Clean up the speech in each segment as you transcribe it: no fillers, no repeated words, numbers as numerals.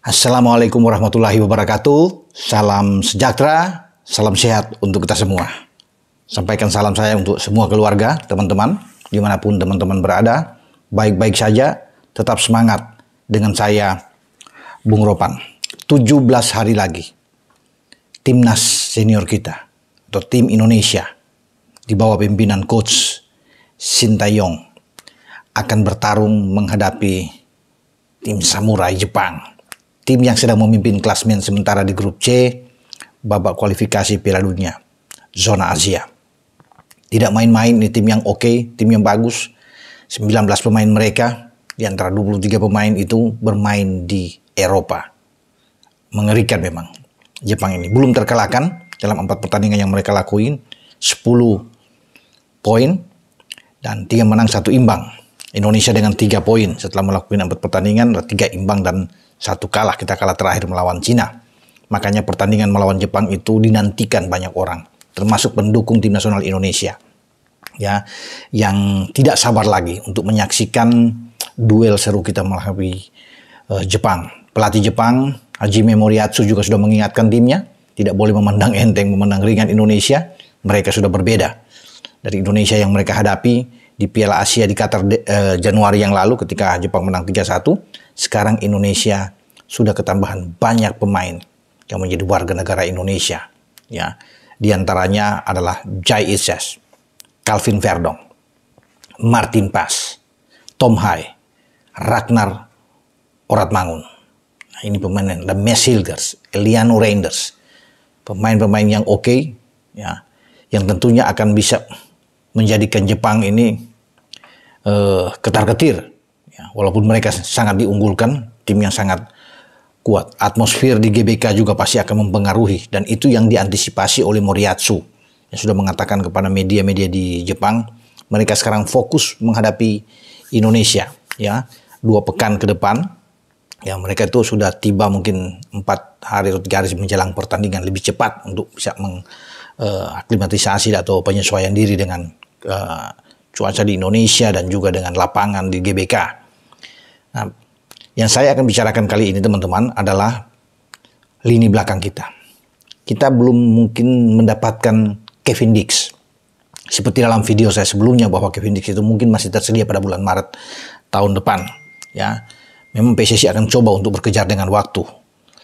Assalamualaikum warahmatullahi wabarakatuh. Salam sejahtera, salam sehat untuk kita semua. Sampaikan salam saya untuk semua keluarga, teman-teman, dimanapun teman-teman berada. Baik-baik saja, tetap semangat dengan saya, Bung Ropan. 17 hari lagi, timnas senior kita, atau tim Indonesia, di bawah pimpinan Coach Sintayong, akan bertarung menghadapi tim Samurai Jepang. Tim yang sedang memimpin klasmen sementara di grup C, babak kualifikasi Piala Dunia, zona Asia. Tidak main-main, ini tim yang oke, tim yang bagus. 19 pemain mereka, di antara 23 pemain itu bermain di Eropa. Mengerikan memang, Jepang ini. Belum terkalahkan dalam 4 pertandingan yang mereka lakuin, 10 poin, dan 3 menang 1 imbang. Indonesia dengan 3 poin setelah melakukan 4 pertandingan, 3 imbang dan 1 kalah. Kita kalah terakhir melawan Cina. Makanya pertandingan melawan Jepang itu dinantikan banyak orang, termasuk pendukung tim nasional Indonesia, ya, yang tidak sabar lagi untuk menyaksikan duel seru kita menghadapi Jepang. Pelatih Jepang, Hajime Moriyasu, juga sudah mengingatkan timnya tidak boleh memandang enteng, memandang ringan Indonesia. Mereka sudah berbeda dari Indonesia yang mereka hadapi di Piala Asia di Qatar Januari yang lalu ketika Jepang menang 3-1. Sekarang Indonesia sudah ketambahan banyak pemain yang menjadi warga negara Indonesia. Ya, di antaranya adalah Jai Ises, Calvin Verdong, Martin Pas, Tom Hai, Ragnar Oratmangun. Nah, ini pemain, dan Mes Hilgers, Eliano Reinders, pemain-pemain yang oke, ya, yang tentunya akan bisa menjadikan Jepang ini ketar-ketir. Ya, walaupun mereka sangat diunggulkan, tim yang sangat kuat. Atmosfer di GBK juga pasti akan mempengaruhi, dan itu yang diantisipasi oleh Moriyasu yang sudah mengatakan kepada media-media di Jepang, mereka sekarang fokus menghadapi Indonesia, ya, 2 pekan ke depan. Ya, mereka itu sudah tiba mungkin 4 hari atau 3 hari menjelang pertandingan, lebih cepat untuk bisa mengaklimatisasi atau penyesuaian diri dengan cuaca di Indonesia dan juga dengan lapangan di GBK. Nah, yang saya akan bicarakan kali ini, teman-teman, adalah lini belakang kita. Kita belum mungkin mendapatkan Kevin Dix. Seperti dalam video saya sebelumnya bahwa Kevin Dix itu mungkin masih tersedia pada bulan Maret tahun depan. Ya, memang PSSI akan coba untuk berkejar dengan waktu.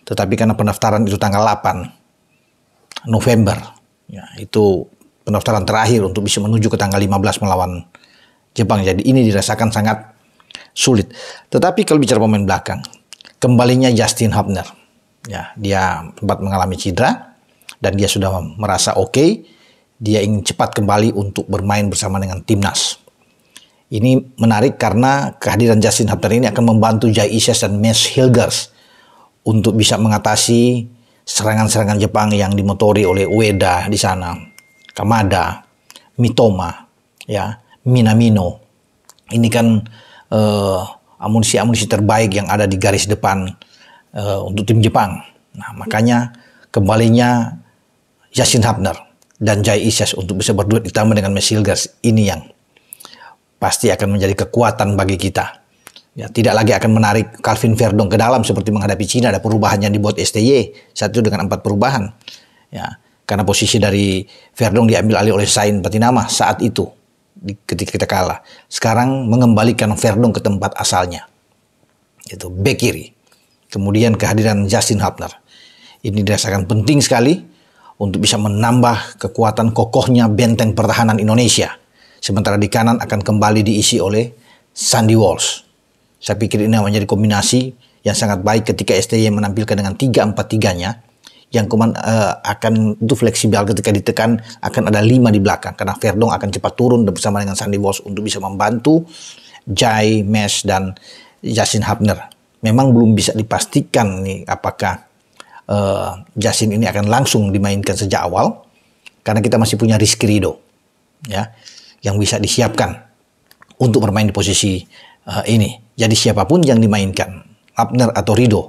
Tetapi karena pendaftaran itu tanggal 8 November, ya, itu pendaftaran terakhir untuk bisa menuju ke tanggal 15 melawan Jepang. Jadi ini dirasakan sangat sulit. Tetapi kalau bicara pemain belakang, kembalinya Justin Hubner, ya, dia sempat mengalami cedera dan dia sudah merasa oke. Dia ingin cepat kembali untuk bermain bersama dengan timnas. Ini menarik karena kehadiran Justin Hubner ini akan membantu Jai Ises dan Mes Hilgers untuk bisa mengatasi serangan-serangan Jepang yang dimotori oleh Ueda di sana, Kamada, Mitoma, ya, Minamino. Ini kan amunisi-amunisi terbaik yang ada di garis depan untuk tim Jepang. Nah, makanya kembalinya Justin Hubner dan Jai Ises untuk bisa berduet ditambah dengan Mes Hilgers, ini yang pasti akan menjadi kekuatan bagi kita. Ya, tidak lagi akan menarik Calvin Verdong ke dalam seperti menghadapi Cina. Ada perubahan yang dibuat STY, satu dengan 4 perubahan. Ya, karena posisi dari Verdong diambil alih oleh Sain Patinama saat itu ketika kita kalah. Sekarang mengembalikan Verdong ke tempat asalnya, itu bek kiri. Kemudian kehadiran Justin Hubner ini dirasakan penting sekali untuk bisa menambah kekuatan kokohnya benteng pertahanan Indonesia. Sementara di kanan akan kembali diisi oleh Sandy Walsh. Saya pikir ini menjadi kombinasi yang sangat baik ketika STY menampilkan dengan 3-4-3-nya. Yang akan itu fleksibel ketika ditekan, akan ada 5 di belakang karena Verdong akan cepat turun bersama dengan Sandy Walsh untuk bisa membantu Jai, Mes, dan Justin Hubner. Memang belum bisa dipastikan nih apakah Justin ini akan langsung dimainkan sejak awal karena kita masih punya Rizky Ridho, ya, yang bisa disiapkan untuk bermain di posisi ini. Jadi siapapun yang dimainkan, Hubner atau Ridho,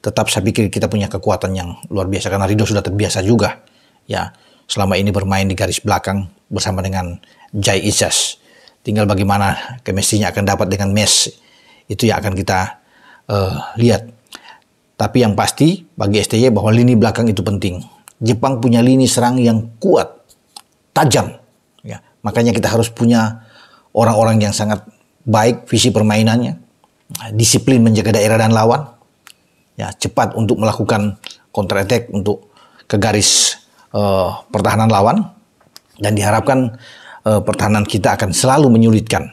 tetap saya pikir kita punya kekuatan yang luar biasa karena Ridho sudah terbiasa juga, ya, selama ini bermain di garis belakang bersama dengan Jai Ises. Tinggal bagaimana chemistry-nya akan dapat dengan Mes, itu yang akan kita lihat. Tapi yang pasti bagi STY bahwa lini belakang itu penting. Jepang punya lini serang yang kuat, tajam. Ya, makanya kita harus punya orang-orang yang sangat baik visi permainannya, disiplin menjaga daerah dan lawan, ya, cepat untuk melakukan counter attack untuk ke garis pertahanan lawan, dan diharapkan pertahanan kita akan selalu menyulitkan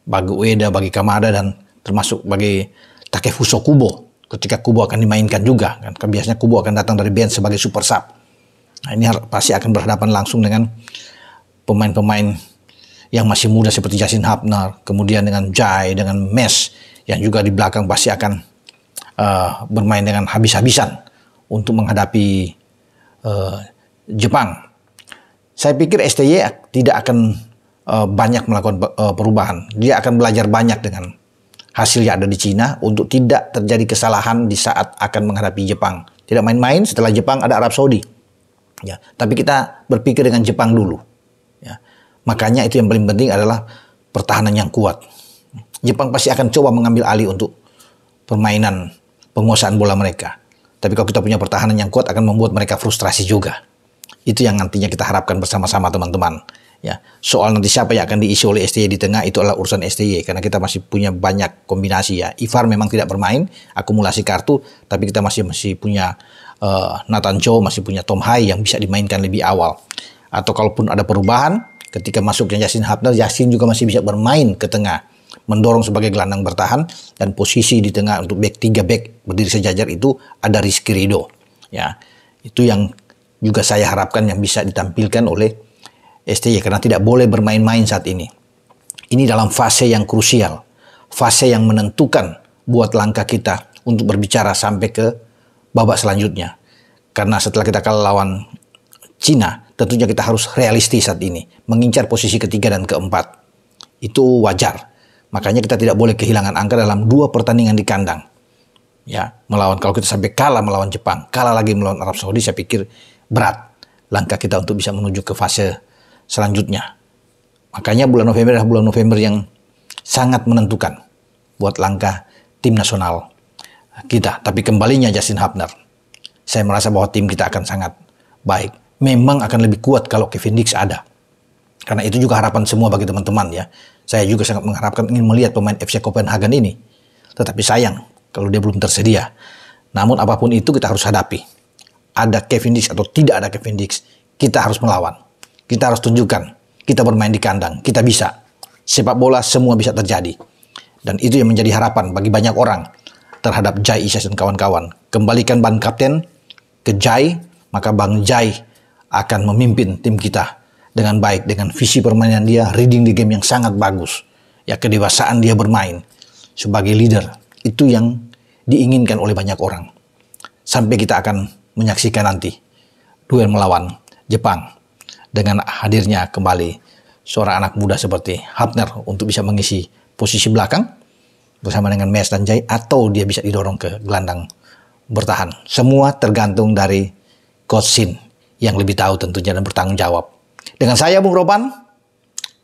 bagi Ueda, bagi Kamada, dan termasuk bagi Takefuso Kubo ketika Kubo akan dimainkan juga kan biasanya Kubo akan datang dari bench sebagai super sub. Nah, ini pasti akan berhadapan langsung dengan pemain-pemain yang masih muda seperti Justin Hubner, kemudian dengan Jai, dengan Mesh yang juga di belakang pasti akan bermain dengan habis-habisan untuk menghadapi Jepang. Saya pikir STY tidak akan banyak melakukan perubahan. Dia akan belajar banyak dengan hasil yang ada di Cina untuk tidak terjadi kesalahan di saat akan menghadapi Jepang. Tidak main-main, setelah Jepang ada Arab Saudi. Ya, tapi kita berpikir dengan Jepang dulu. Ya, makanya itu yang paling penting adalah pertahanan yang kuat. Jepang pasti akan coba mengambil alih untuk permainan penguasaan bola mereka. Tapi kalau kita punya pertahanan yang kuat akan membuat mereka frustrasi juga. Itu yang nantinya kita harapkan bersama-sama teman-teman. Ya, soal nanti siapa yang akan diisi oleh STY di tengah itu adalah urusan STY karena kita masih punya banyak kombinasi ya. Ivar memang tidak bermain, akumulasi kartu, tapi kita masih punya Nathan Cho, masih punya Tom Hai yang bisa dimainkan lebih awal. Atau kalaupun ada perubahan, ketika masuknya Justin Hubner, Justin juga masih bisa bermain ke tengah, mendorong sebagai gelandang bertahan, dan posisi di tengah untuk back 3 back berdiri sejajar itu ada Rizky Ridho. Ya, itu yang juga saya harapkan yang bisa ditampilkan oleh STY karena tidak boleh bermain-main saat ini. Ini dalam fase yang krusial, fase yang menentukan buat langkah kita untuk berbicara sampai ke babak selanjutnya. Karena setelah kita kalah lawan Cina, tentunya kita harus realistis saat ini, mengincar posisi ketiga dan keempat. Itu wajar. Makanya kita tidak boleh kehilangan angka dalam 2 pertandingan di kandang. Ya, kalau kita sampai kalah melawan Jepang, kalah lagi melawan Arab Saudi, saya pikir berat langkah kita untuk bisa menuju ke fase selanjutnya. Makanya bulan November adalah bulan November yang sangat menentukan buat langkah tim nasional kita. Tapi kembalinya Justin Hubner, saya merasa bahwa tim kita akan sangat baik. Memang akan lebih kuat kalau Kevin Dix ada. Karena itu juga harapan semua bagi teman-teman ya. Saya juga sangat mengharapkan ingin melihat pemain FC Copenhagen ini. Tetapi sayang kalau dia belum tersedia. Namun apapun itu kita harus hadapi. Ada Kevin Dix atau tidak ada Kevin Dix, kita harus melawan. Kita harus tunjukkan, kita bermain di kandang, kita bisa. Sepak bola semua bisa terjadi. Dan itu yang menjadi harapan bagi banyak orang terhadap Jai Isyas dan kawan-kawan. Kembalikan ban kapten ke Jai, maka Bang Jai akan memimpin tim kita dengan baik, dengan visi permainan dia, reading the game yang sangat bagus. Ya, kedewasaan dia bermain sebagai leader. Itu yang diinginkan oleh banyak orang. Sampai kita akan menyaksikan nanti duel melawan Jepang. Dengan hadirnya kembali seorang anak muda seperti Hubner untuk bisa mengisi posisi belakang bersama dengan Mesh dan Jai, atau dia bisa didorong ke gelandang bertahan. Semua tergantung dari Coach Shin yang lebih tahu tentunya dan bertanggung jawab. Dengan saya Bung Ropan,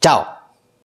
ciao.